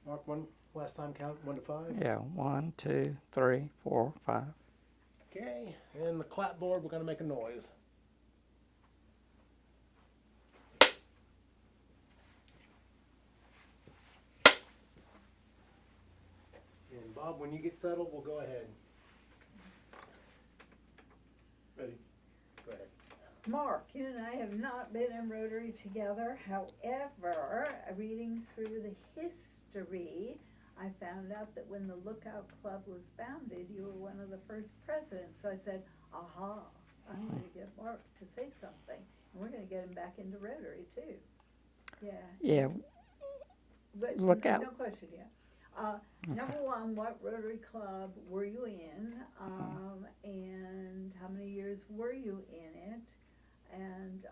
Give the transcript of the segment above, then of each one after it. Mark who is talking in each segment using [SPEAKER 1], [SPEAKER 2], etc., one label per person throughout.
[SPEAKER 1] Mark, one last time count, 1 to 5.
[SPEAKER 2] Yeah, 1, 2, 3, 4, 5.
[SPEAKER 1] Okay, and the clapboard, we're going to make a noise. And Bob, when you get settled, we'll go ahead. Ready? Go ahead.
[SPEAKER 3] Mark, you and I have not been in Rotary together. However, reading through the history, I found out that when the Lookout Club was founded, you were one of the first presidents. So I said, aha, I'm going to get Mark to say something. And we're going to get him back into Rotary too. Yeah.
[SPEAKER 2] Yeah,
[SPEAKER 3] But
[SPEAKER 2] Lookout.
[SPEAKER 3] no question, yeah. Number one, what Rotary Club were you in? And how many years were you in it? And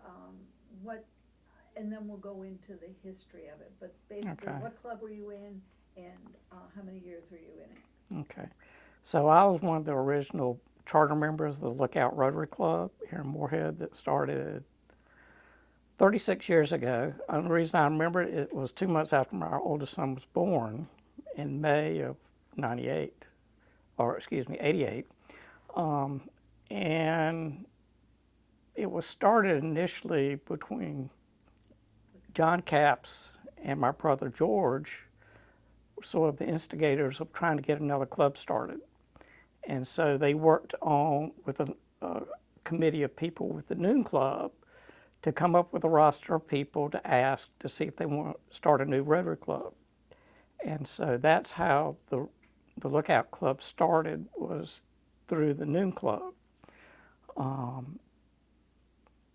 [SPEAKER 3] what, and then we'll go into the history of it. But basically,
[SPEAKER 2] Okay.
[SPEAKER 3] what club were you in, and how many years were you in it?
[SPEAKER 2] Okay. So I was one of the original charter members of the Lookout Rotary Club here in Moorhead that started 36 years ago. The only reason I remember it, it was 2 months after my oldest son was born in May of 98, or excuse me, 88. And it was started initially between John Capps and my brother George, sort of the instigators of trying to get another club started. And so they worked on with a committee of people with the Noon Club to come up with a roster of people to ask to see if they want to start a new Rotary Club. And so that's how the Lookout Club started, was through the Noon Club.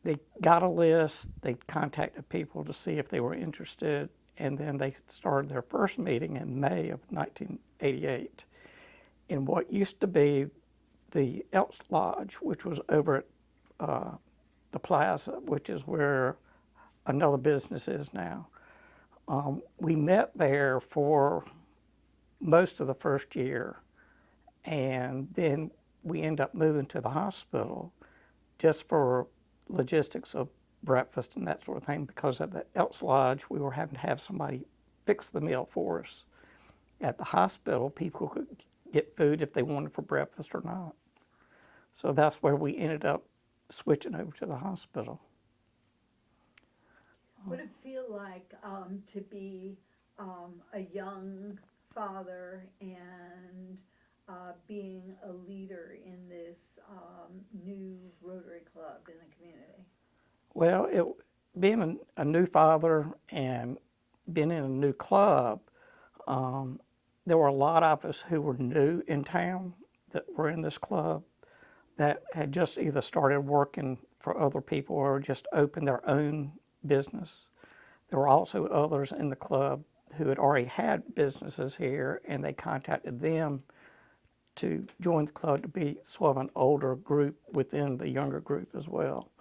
[SPEAKER 2] They got a list, they contacted people to see if they were interested, and then they started their first meeting in May of 1988 in what used to be the Elks Lodge, which was over at the plaza, which is where another business is now. We met there for most of the first year, and then we ended up moving to the hospital just for logistics of breakfast and that sort of thing. Because at the Elks Lodge, we were having to have somebody fix the meal for us. At the hospital, people could get food if they wanted for breakfast or not. So that's where we ended up switching over to the hospital.
[SPEAKER 3] What did it feel like to be a young father and being a leader in this new Rotary Club in the community?
[SPEAKER 2] Well, being a new father and being in a new club, there were a lot of us who were new in town that were in this club that had just either started working for other people or just opened their own business. There were also others in the club who had already had businesses here, and they contacted them to join the club to be sort of an older group within the younger group as well.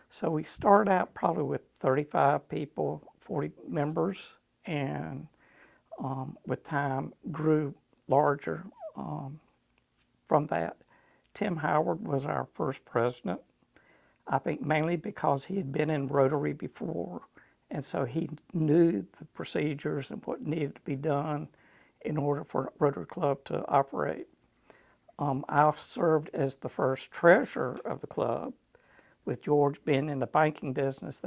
[SPEAKER 2] So we started out probably with 35 people, 40 members, and with time grew larger from that. Tim Howard was our first president. I think mainly because he had been in Rotary before, and so he knew the procedures and what needed to be done in order for Rotary Club to operate. I served as the first treasurer of the club. With George being in the banking business,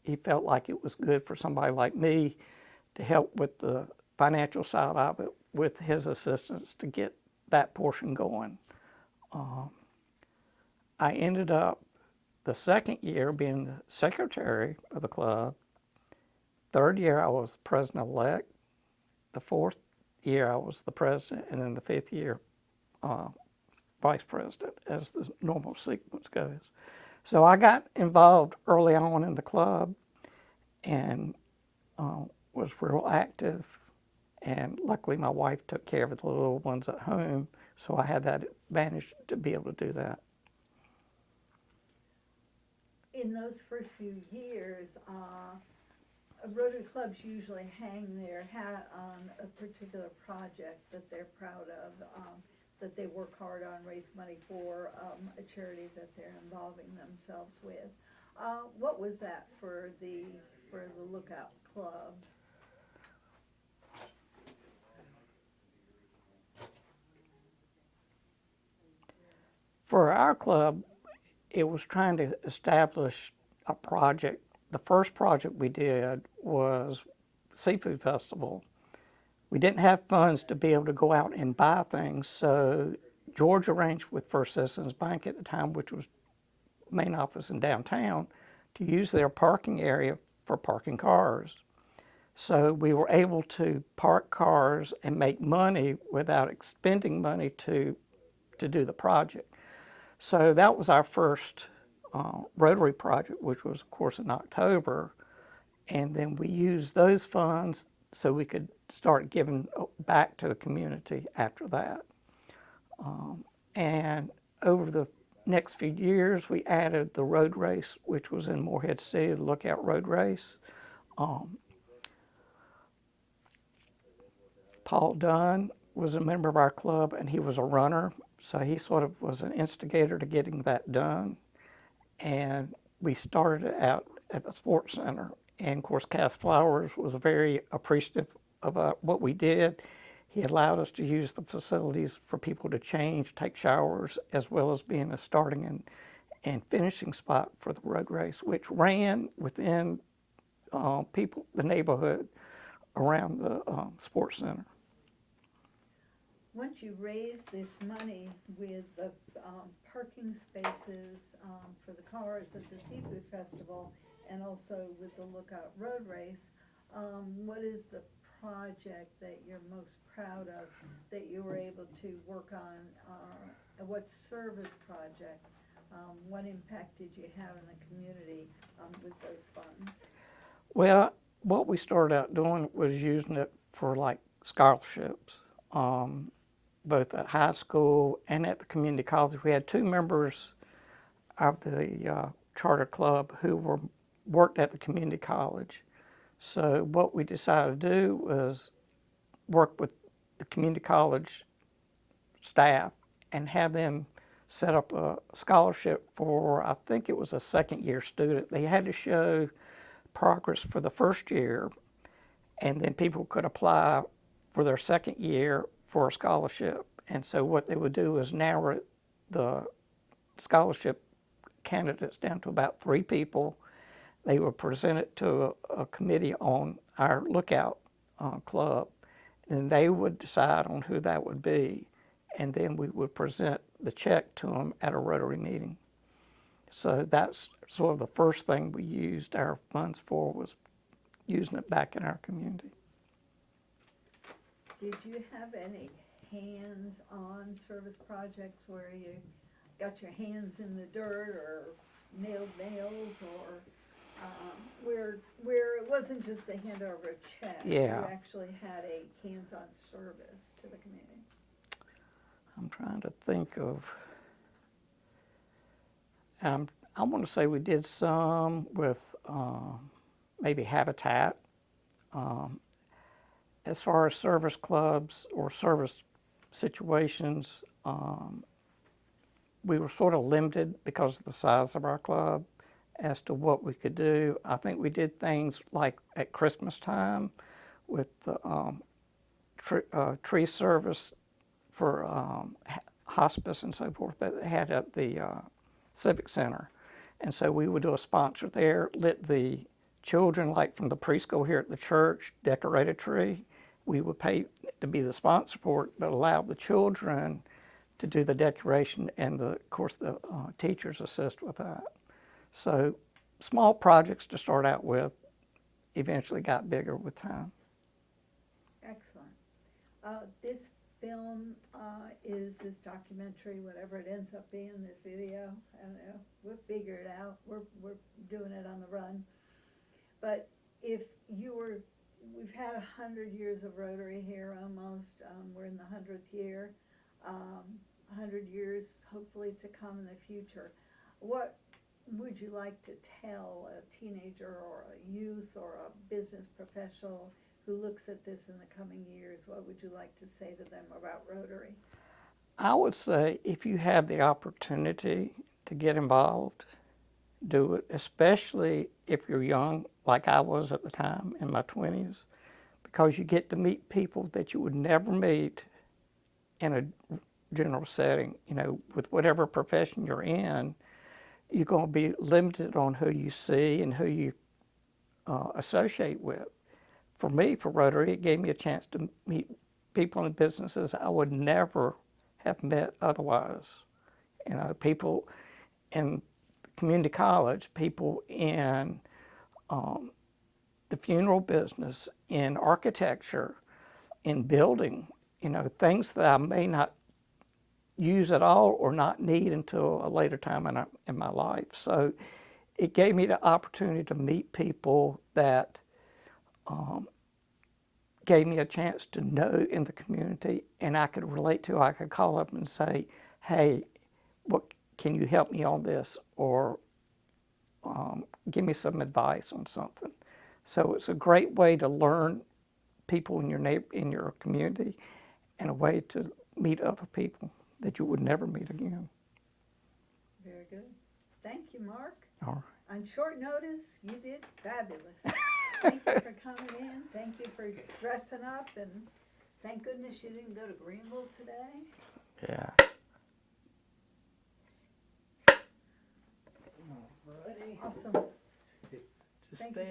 [SPEAKER 2] he felt like it was good for somebody like me to help with the financial side of it with his assistance to get that portion going. I ended up the second year being the secretary of the club. Third year I was president-elect. The fourth year I was the president, and then the fifth year vice president, as the normal sequence goes. So I got involved early on in the club and was real active. And luckily, my wife took care of the little ones at home, so I had that advantage to be able to do that.
[SPEAKER 3] In those first few years, Rotary clubs usually hang their hat on a particular project that they're proud of, that they work hard on, raise money for a charity that they're involving themselves with. What was that for the Lookout Club?
[SPEAKER 2] For our club, it was trying to establish a project. The first project we did was Seafood Festival. We didn't have funds to be able to go out and buy things, so George arranged with First Citizens Bank at the time, which was main office in downtown, to use their parking area for parking cars. So we were able to park cars and make money without expending money to do the project. So that was our first Rotary project, which was, of course, in October. And then we used those funds so we could start giving back to the community after that. And over the next few years, we added the road race, which was in Morehead City, the Lookout Road Race. Paul Dunn was a member of our club, and he was a runner, so he sort of was an instigator to getting that done. And we started out at the Sports Center, and of course, Cass Flowers was very appreciative of what we did. He allowed us to use the facilities for people to change, take showers, as well as being a starting and finishing spot for the road race, which ran within the neighborhood around the Sports Center.
[SPEAKER 3] Once you raise this money with the parking spaces for the cars at the Seafood Festival and also with the Lookout Road Race, what is the project that you're most proud of that you were able to work on? What service project? What impact did you have in the community with those funds?
[SPEAKER 2] Well, what we started out doing was using it for like scholarships. Both at high school and at the community college. We had two members of the charter club who worked at the community college. So what we decided to do was work with the community college staff and have them set up a scholarship for, I think it was a second year student. They had to show progress for the first year, and then people could apply for their second year for a scholarship. And so what they would do is narrow the scholarship candidates down to about 3 people. They would present it to a committee on our Lookout club, and they would decide on who that would be. And then we would present the check to them at a Rotary meeting. So that's sort of the first thing we used our funds for, was using it back in our community.
[SPEAKER 3] Did you have any hands-on service projects where you got your hands in the dirt or nailed nails, or where it wasn't just a hand over a check?
[SPEAKER 2] Yeah.
[SPEAKER 3] You actually had a hands-on service to the community.
[SPEAKER 2] I'm trying to think of, I want to say we did some with maybe Habitat. As far as service clubs or service situations, we were sort of limited because of the size of our club as to what we could do. I think we did things like at Christmas time with the tree service for hospice and so forth that they had at the Civic Center. And so we would do a sponsor there, let the children, like from the preschool here at the church, decorate a tree. We would pay to be the sponsor for it, but allow the children to do the decoration, and of course the teachers assist with that. So small projects to start out with eventually got bigger with time.
[SPEAKER 3] Excellent. This film is this documentary, whatever it ends up being, this video, I don't know, we'll figure it out. We're doing it on the run. But if you were, we've had 100 years of Rotary here almost. We're in the 100th year. 100 years hopefully to come in the future. What would you like to tell a teenager or a youth or a business professional who looks at this in the coming years? What would you like to say to them about Rotary?
[SPEAKER 2] I would say if you have the opportunity to get involved, do it, especially if you're young, like I was at the time in my 20s, because you get to meet people that you would never meet in a general setting. You know, with whatever profession you're in, you're going to be limited on who you see and who you associate with. For me, for Rotary, it gave me a chance to meet people in businesses I would never have met otherwise. You know, people in community college, people in the funeral business, in architecture, in building, you know, things that I may not use at all or not need until a later time in my life. So it gave me the opportunity to meet people that gave me a chance to know in the community, and I could relate to. I could call up and say, hey, what can you help me on this? Or give me some advice on something. So it's a great way to learn people in your community, and a way to meet other people that you would never meet again.
[SPEAKER 3] Very good. Thank you, Mark.
[SPEAKER 2] All right.
[SPEAKER 3] On short notice, you did fabulous. Thank you for coming in. Thank you for dressing up, and thank goodness you didn't go to Greenville today.
[SPEAKER 2] Yeah.
[SPEAKER 1] Alrighty.
[SPEAKER 3] Awesome.
[SPEAKER 1] Just
[SPEAKER 3] Thank
[SPEAKER 1] stay
[SPEAKER 3] you.